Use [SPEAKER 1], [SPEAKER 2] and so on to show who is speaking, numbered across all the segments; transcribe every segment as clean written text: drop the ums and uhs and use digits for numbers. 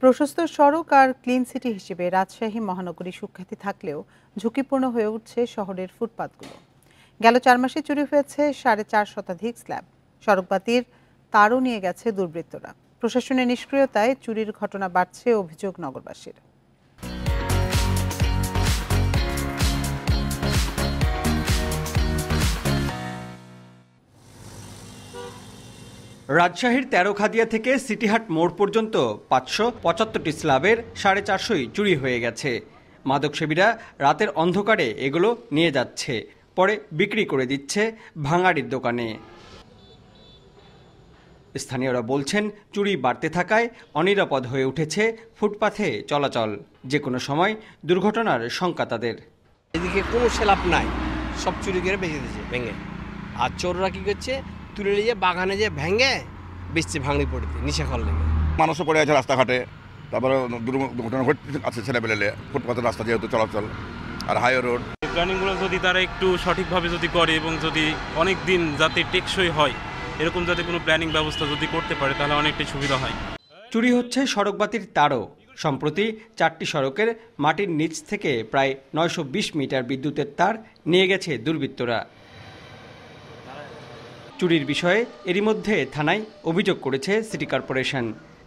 [SPEAKER 1] প্রশস্ত সড়ক আর clean city হিসেবে রাজশাহী মহানগরী সুখ্যাতি থাকলেও ঝুঁকিপূর্ণ হয়ে উঠছে শহরের ফুটপাতগুলো। গেল 4 মাসে চুরি হয়েছে 4.5 শতাধিক স্ল্যাব। সড়কবাতির তারও নিয়ে গেছে দুর্বৃত্তরা। প্রশাসনের নিষ্ক্রিয়তায় চুরির ঘটনা বাড়ছে, অভিযোগ নগরবাসীর।
[SPEAKER 2] রাজশাহীর তেরোখাদিয়া থেকে সিটিহাট মোড় পর্যন্ত 575টি স্ল্যাবের 450ই চুরি হয়ে গেছে। মাদকসেবীরা রাতের অন্ধকারে এগুলো নিয়ে যাচ্ছে, পরে বিক্রি করে দিচ্ছে ভাঙাড়ির দোকানে। স্থানীয়রা বলছেন, চুরি বাড়তে থাকায় অনিরাপদ হয়ে উঠেছে ফুটপাথে চলাচল। যে কোনো সময় দুর্ঘটনার শঙ্কা তাদের।
[SPEAKER 3] এদিকে কোনো স্ল্যাব নাই, সব চুরি করে বেঁচে দিচ্ছে ভেঙে। আর চোররা কি করছে, তুলে নিয়ে বাগানে যে ভেঙে বেচছে ভাঙড়ি পড়তে নিচে খাওয়ার লেগে।
[SPEAKER 4] মানুষও পড়ে আছে রাস্তাঘাটে, তারপরে দুর্ঘটনা ঘটছে ছেলেবেলে ফুটপাতের রাস্তা যেহেতু চলাচল আর হাইওয়ে রোড।
[SPEAKER 5] প্ল্যানিংগুলো যদি তারা একটু সঠিকভাবে যদি করে এবং যদি অনেক দিন যাতে টেকসই হয় এরকম যাতে কোনো প্ল্যানিং ব্যবস্থা যদি করতে পারে তাহলে অনেকটাই সুবিধা হয়।
[SPEAKER 2] চুরি হচ্ছে সড়কবাতির তারও। সম্প্রতি 4টি সড়কের মাটির নিচ থেকে প্রায় 920 মিটার বিদ্যুতের তার নিয়ে গেছে দুর্বৃত্তরা। চুরির বিষয়ে এরই মধ্যে থানায় অভিযোগ করেছে সিটি কর্পোরেশন।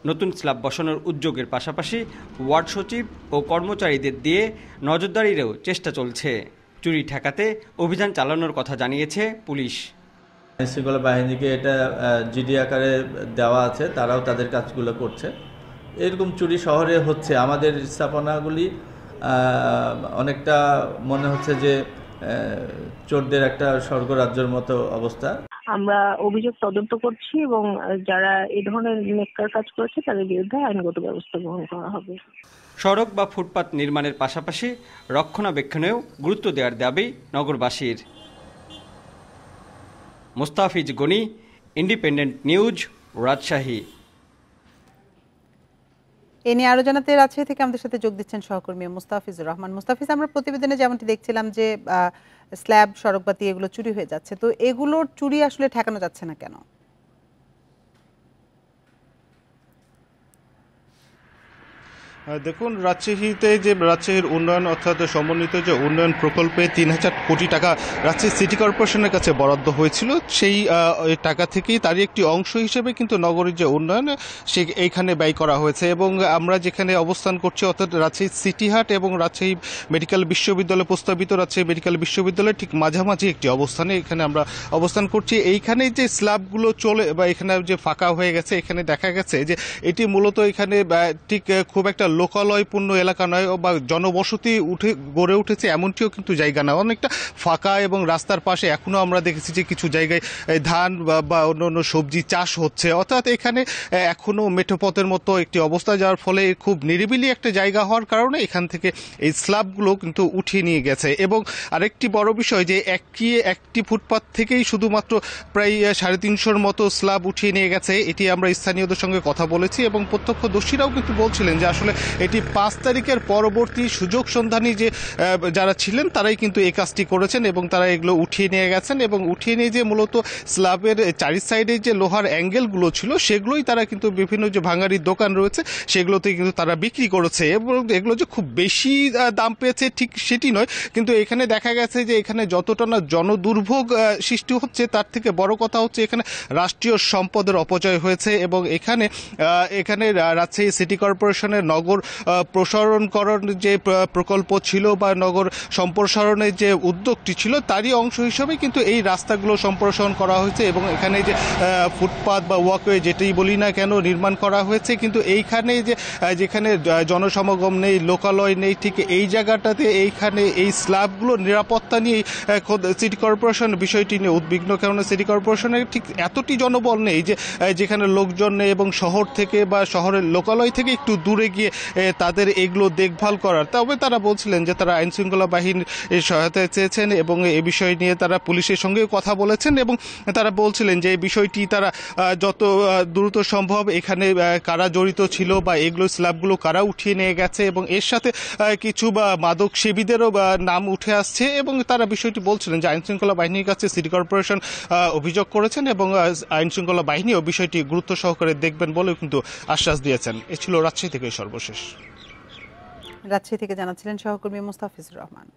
[SPEAKER 2] নতুন স্ল্যাব বসানোর উদ্যোগের পাশাপাশি ওয়ার্ড সচিব ও কর্মচারীদের দিয়ে নজরদারিরও চেষ্টা চলছে। চুরি ঠেকাতে অভিযান চালানোর কথা জানিয়েছে পুলিশ।
[SPEAKER 6] আইনশৃঙ্খলা বাহিনীকে এটা জিডি আকারে দেওয়া আছে, তারাও তাদের কাজগুলো করছে। এরকম চুরি শহরে হচ্ছে, আমাদের স্থাপনাগুলি অনেকটা মনে হচ্ছে যে চোরদের একটা স্বর্গরাজ্যের মতো অবস্থা।
[SPEAKER 7] আমরা অভিযোগ তদন্ত করছি এবং যারা এই ধরনের নেককার কাজ করেছে তাদের বিরুদ্ধে আইনগত ব্যবস্থা গ্রহণ করা হবে।
[SPEAKER 2] সড়ক বা ফুটপাত নির্মাণের পাশাপাশি রক্ষণাবেক্ষণেও গুরুত্ব দেওয়ার দাবি নগরবাসীর। Mustafiz Gani, Independent News, Rajshahi.
[SPEAKER 1] এ নিয়ে আরো জানাতে রাজশাহী থেকে আমাদের সাথে যোগ দিচ্ছেন সহকর্মী মুস্তাফিজুর রহমান। মুস্তাফিজ, আমরা প্রতিবেদনে যেমনটি দেখছিলাম যে স্ল্যাব, সড়কবাতি এগুলো চুরি হয়ে যাচ্ছে, তো এগুলোর চুরি আসলে ঠেকানো যাচ্ছে না কেন?
[SPEAKER 8] দেখুন, রাজশাহীতে যে রাজশাহীর উন্নয়ন অর্থাৎ সমন্বিত যে উন্নয়ন প্রকল্পে 3000 কোটি টাকা রাজশাহী সিটি কর্পোরেশনের কাছে বরাদ্দ হয়েছিল, সেই টাকা থেকেই তারই একটি অংশ হিসেবে কিন্তু নগরীর যে উন্নয়ন এইখানে ব্যয় করা হয়েছে। এবং আমরা যেখানে অবস্থান করছি অর্থাৎ রাজশাহী সিটিহাট এবং রাজশাহী মেডিকেল বিশ্ববিদ্যালয়, প্রস্তাবিত রাজশাহী মেডিকেল বিশ্ববিদ্যালয়ের ঠিক মাঝামাঝি একটি অবস্থানে এখানে আমরা অবস্থান করছি। এইখানে যে স্ল্যাবগুলো চলে বা এখানে যে ফাঁকা হয়ে গেছে, এখানে দেখা গেছে যে এটি মূলত এখানে ঠিক খুব একটা লোকালয়পূর্ণ এলাকা নয় বা জনবসতি গড়ে উঠেছে এমনটিও কিন্তু জায়গা না, অনেকটা ফাঁকা। এবং রাস্তার পাশে এখনো আমরা দেখেছি যে কিছু জায়গায় ধান বা অন্য সবজি চাষ হচ্ছে, অর্থাৎ এখানে এখনো মেঠোপথের মতো একটি অবস্থা, যার ফলে খুব নিরিবিলি একটা জায়গা হওয়ার কারণে এখান থেকে এই স্ল্যাবগুলো কিন্তু উঠিয়ে নিয়ে গেছে। এবং আরেকটি বড় বিষয় যে একটি ফুটপাথ থেকেই শুধুমাত্র প্রায় 350-র মতো স্ল্যাব উঠিয়ে নিয়ে গেছে। এটি আমরা স্থানীয়দের সঙ্গে কথা বলেছি এবং প্রত্যক্ষদর্শীরাও কিন্তু বলছিলেন যে আসলে এটি 5 তারিখের পরবর্তী সুযোগ সন্ধানী যে যারা ছিলেন তারাই কিন্তু এই কাজটি করেছেন এবং তারা এগুলো উঠিয়ে নিয়ে গেছেন। এবং উঠিয়ে নিয়ে যে মূলত স্ল্যাবের চারি সাইডে যে লোহার অ্যাঙ্গেলগুলো ছিল সেগুলোই তারা কিন্তু বিভিন্ন যে ভাঙাড়ির দোকান রয়েছে সেগুলোতে কিন্তু তারা বিক্রি করেছে। এবং এগুলো যে খুব বেশি দাম পেয়েছে ঠিক সেটি নয়, কিন্তু এখানে দেখা গেছে যে এখানে যতটা না জনদুর্ভোগ সৃষ্টি হচ্ছে তার থেকে বড় কথা হচ্ছে এখানে রাষ্ট্রীয় সম্পদের অপচয় হয়েছে। এবং এখানে রাজশাহী সিটি কর্পোরেশনের নগর প্রসারণকরণ যে প্রকল্প ছিল বা নগর সম্প্রসারণের যে উদ্যোগটি ছিল তারই অংশ হিসেবে কিন্তু এই রাস্তাগুলো সম্প্রসারণ করা হয়েছে। এবং এখানে যে ফুটপাথ বা ওয়াকওয়ে যেটাই বলি না কেন নির্মাণ করা হয়েছে, কিন্তু এইখানে যেখানে জনসমাগম নেই, লোকালয় নেই, ঠিক এই জায়গাটাতে এইখানে এই স্ল্যাবগুলো নিরাপত্তা নিয়ে সিটি কর্পোরেশন বিষয়টি নিয়ে উদ্বিগ্ন। কেননা সিটি কর্পোরেশনের ঠিক এতটি জনবল নেই যে যেখানে লোকজন নেই এবং শহর থেকে বা শহরের লোকালয় থেকে একটু দূরে গিয়ে তাদের এগুলো দেখভাল করার। তবে তারা বলছিলেন যে তারা আইনশৃঙ্খলা বাহিনীর সহায়তা চেয়েছেন এবং এই বিষয় নিয়ে তারা পুলিশের সঙ্গেও কথা বলেছেন এবং তারা বলছিলেন যে এই বিষয়টি তারা যত দ্রুত সম্ভব এখানে কারা জড়িত ছিল বা এগুলো স্ল্যাবগুলো কারা উঠিয়ে নিয়ে গেছে এবং এর সাথে কিছু মাদক সেবীদেরও নাম উঠে আসছে এবং তারা বিষয়টি বলছিলেন যে আইনশৃঙ্খলা বাহিনীর কাছে সিটি কর্পোরেশন অভিযোগ করেছেন এবং আইনশৃঙ্খলা বাহিনীও বিষয়টি গুরুত্ব সহকারে দেখবেন বলেও কিন্তু আশ্বাস দিয়েছেন। এ ছিল রাজশাহী থেকে সর্বশেষ।
[SPEAKER 1] রাজশাহী থেকে জানাচ্ছিলেন সহকর্মী মুস্তাফিজুর রহমান।